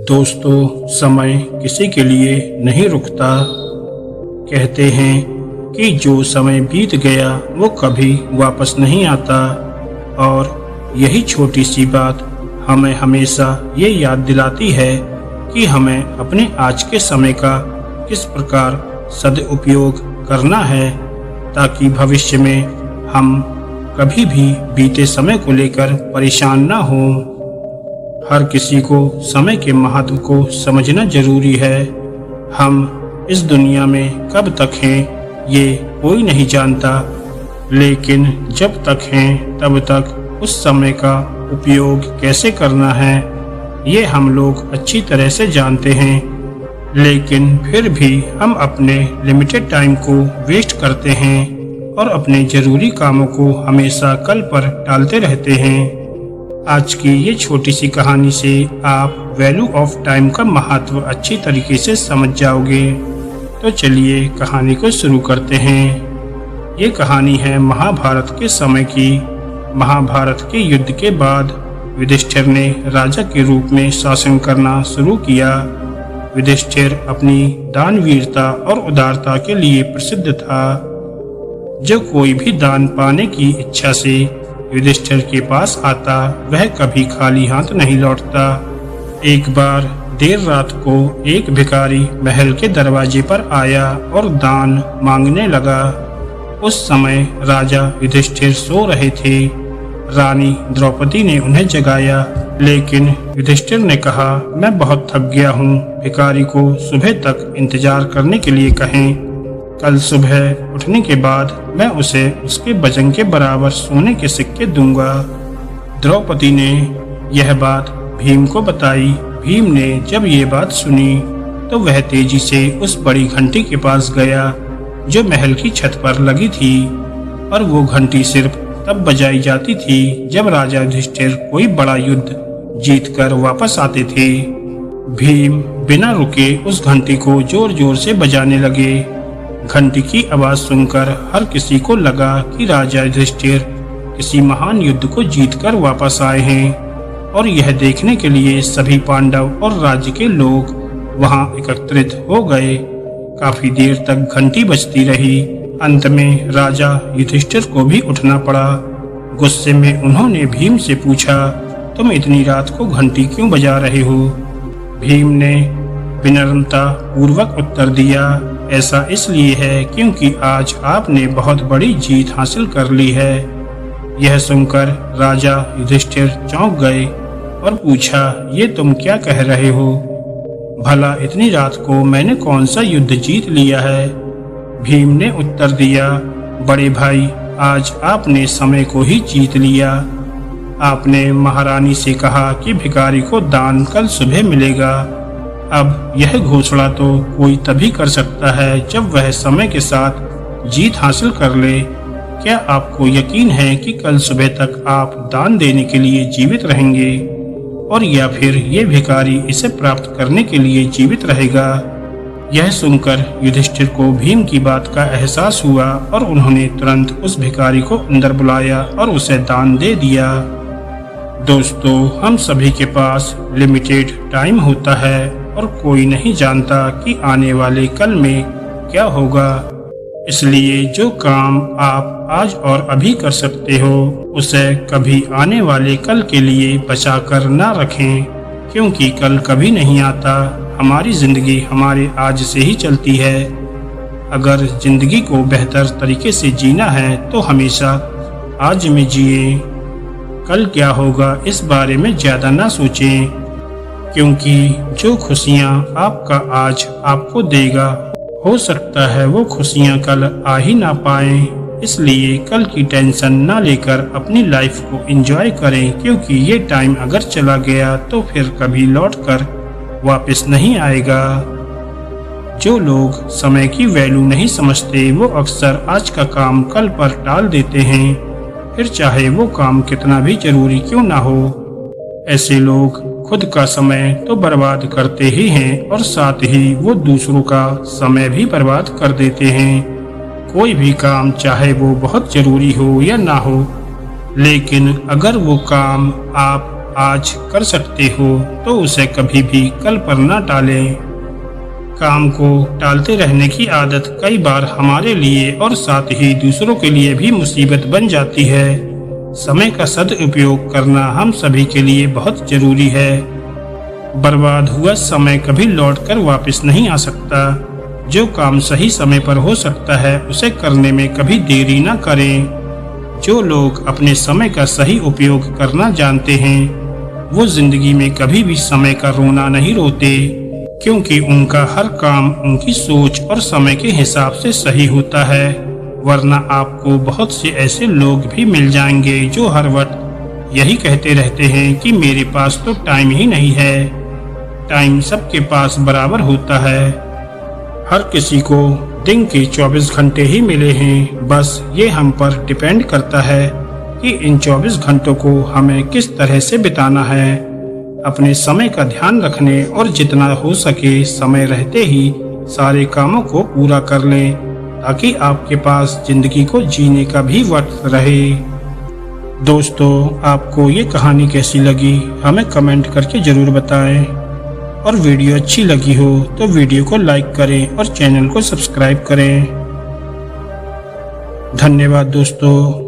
दोस्तों, समय किसी के लिए नहीं रुकता। कहते हैं कि जो समय बीत गया वो कभी वापस नहीं आता, और यही छोटी सी बात हमें हमेशा ये याद दिलाती है कि हमें अपने आज के समय का किस प्रकार सदुपयोग करना है, ताकि भविष्य में हम कभी भी बीते समय को लेकर परेशान ना हों। हर किसी को समय के महत्व को समझना जरूरी है। हम इस दुनिया में कब तक हैं ये कोई नहीं जानता, लेकिन जब तक हैं तब तक उस समय का उपयोग कैसे करना है ये हम लोग अच्छी तरह से जानते हैं। लेकिन फिर भी हम अपने लिमिटेड टाइम को वेस्ट करते हैं और अपने जरूरी कामों को हमेशा कल पर टालते रहते हैं। आज की ये छोटी सी कहानी से आप वैल्यू ऑफ टाइम का महत्व अच्छी तरीके से समझ जाओगे। तो चलिए कहानी को शुरू करते हैं। ये कहानी है महाभारत के समय की। महाभारत के युद्ध के बाद युधिष्ठिर ने राजा के रूप में शासन करना शुरू किया। युधिष्ठिर अपनी दानवीरता और उदारता के लिए प्रसिद्ध था। जो कोई भी दान पाने की इच्छा से युधिष्ठिर के पास आता, वह कभी खाली हाथ नहीं लौटता। एक बार देर रात को एक भिखारी महल के दरवाजे पर आया और दान मांगने लगा। उस समय राजा युधिष्ठिर सो रहे थे। रानी द्रौपदी ने उन्हें जगाया, लेकिन युधिष्ठिर ने कहा, मैं बहुत थक गया हूँ, भिखारी को सुबह तक इंतजार करने के लिए कहें। कल सुबह उठने के बाद मैं उसे उसके वजन के बराबर सोने के सिक्के दूंगा। द्रौपदी ने यह बात भीम को बताई। भीम ने जब ये बात सुनी तो वह तेजी से उस बड़ी घंटी के पास गया जो महल की छत पर लगी थी, और वो घंटी सिर्फ तब बजाई जाती थी जब राजा युधिष्ठिर कोई बड़ा युद्ध जीतकर वापस आते थे। भीम बिना रुके उस घंटी को जोर जोर से बजाने लगे। घंटी की आवाज सुनकर हर किसी को लगा कि राजा युधिष्ठिर किसी महान युद्ध को जीतकर वापस आए हैं, और यह देखने के लिए सभी पांडव और राज्य के लोग वहां एकत्रित हो गए। काफी देर तक घंटी बजती रही। अंत में राजा युधिष्ठिर को भी उठना पड़ा। गुस्से में उन्होंने भीम से पूछा, तुम इतनी रात को घंटी क्यों बजा रहे हो? भीम ने विनम्रता पूर्वक उत्तर दिया, ऐसा इसलिए है क्योंकि आज आपने बहुत बड़ी जीत हासिल कर ली है। यह सुनकर राजा युधिष्ठिर चौंक गए और पूछा, ये तुम क्या कह रहे हो? भला इतनी रात को मैंने कौन सा युद्ध जीत लिया है? भीम ने उत्तर दिया, बड़े भाई, आज आपने समय को ही जीत लिया। आपने महारानी से कहा कि भिखारी को दान कल सुबह मिलेगा। अब यह घोषणा तो कोई तभी कर सकता है जब वह समय के साथ जीत हासिल कर ले। क्या आपको यकीन है कि कल सुबह तक आप दान देने के लिए जीवित रहेंगे, और या फिर ये भिखारी इसे प्राप्त करने के लिए जीवित रहेगा? यह सुनकर युधिष्ठिर को भीम की बात का एहसास हुआ और उन्होंने तुरंत उस भिखारी को अंदर बुलाया और उसे दान दे दिया। दोस्तों, हम सभी के पास लिमिटेड टाइम होता है और कोई नहीं जानता कि आने वाले कल में क्या होगा। इसलिए जो काम आप आज और अभी कर सकते हो उसे कभी आने वाले कल के लिए बचा कर ना रखें, क्योंकि कल कभी नहीं आता। हमारी जिंदगी हमारे आज से ही चलती है। अगर जिंदगी को बेहतर तरीके से जीना है तो हमेशा आज में जिए। कल क्या होगा इस बारे में ज्यादा ना सोचें, क्योंकि जो खुशियाँ आपका आज आपको देगा, हो सकता है वो खुशियाँ कल आ ही ना पाए। इसलिए कल की टेंशन ना लेकर अपनी लाइफ को एंजॉय करें, क्योंकि ये टाइम अगर चला गया तो फिर कभी लौटकर वापस नहीं आएगा। जो लोग समय की वैल्यू नहीं समझते वो अक्सर आज का काम कल पर टाल देते हैं, फिर चाहे वो काम कितना भी जरूरी क्यों ना हो। ऐसे लोग खुद का समय तो बर्बाद करते ही हैं और साथ ही वो दूसरों का समय भी बर्बाद कर देते हैं। कोई भी काम चाहे वो बहुत जरूरी हो या ना हो, लेकिन अगर वो काम आप आज कर सकते हो तो उसे कभी भी कल पर न टालें। काम को टालते रहने की आदत कई बार हमारे लिए और साथ ही दूसरों के लिए भी मुसीबत बन जाती है। समय का सदुपयोग करना हम सभी के लिए बहुत जरूरी है। बर्बाद हुआ समय कभी लौटकर वापस नहीं आ सकता। जो काम सही समय पर हो सकता है उसे करने में कभी देरी न करें। जो लोग अपने समय का सही उपयोग करना जानते हैं वो जिंदगी में कभी भी समय का रोना नहीं रोते, क्योंकि उनका हर काम उनकी सोच और समय के हिसाब से सही होता है। वरना आपको बहुत से ऐसे लोग भी मिल जाएंगे जो हर वक्त यही कहते रहते हैं कि मेरे पास तो टाइम ही नहीं है। टाइम सबके पास बराबर होता है। हर किसी को दिन के 24 घंटे ही मिले हैं। बस ये हम पर डिपेंड करता है कि इन 24 घंटों को हमें किस तरह से बिताना है। अपने समय का ध्यान रखने और जितना हो सके समय रहते ही सारे कामों को पूरा कर लें, ताकि आपके पास जिंदगी को जीने का भी वक्त रहे। दोस्तों, आपको ये कहानी कैसी लगी हमें कमेंट करके जरूर बताएं। और वीडियो अच्छी लगी हो तो वीडियो को लाइक करें और चैनल को सब्सक्राइब करें। धन्यवाद दोस्तों।